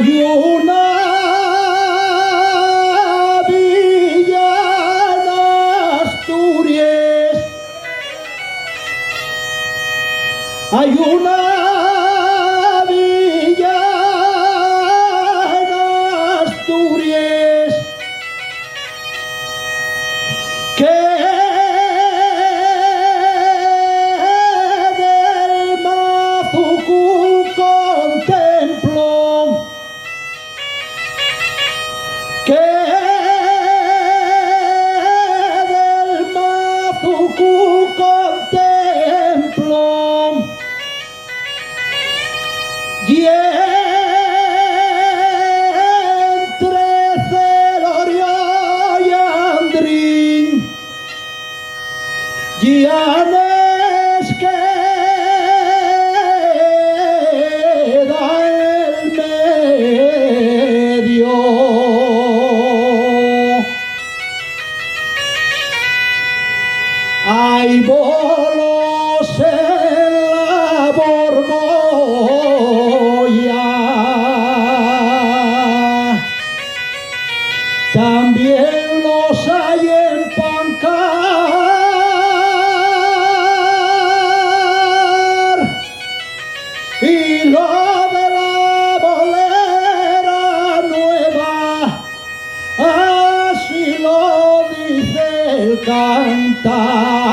Hay una villa en Asturias, hay una villa en Asturias que del Mazucu contemplo, que del Mazucu contemplo, y entre Celorio y Andrín, Llanes queda el medio. Hay bolos en la Borbolla, también los hay en Pancar, y lo de la bolera nueva, así lo dice el cantar.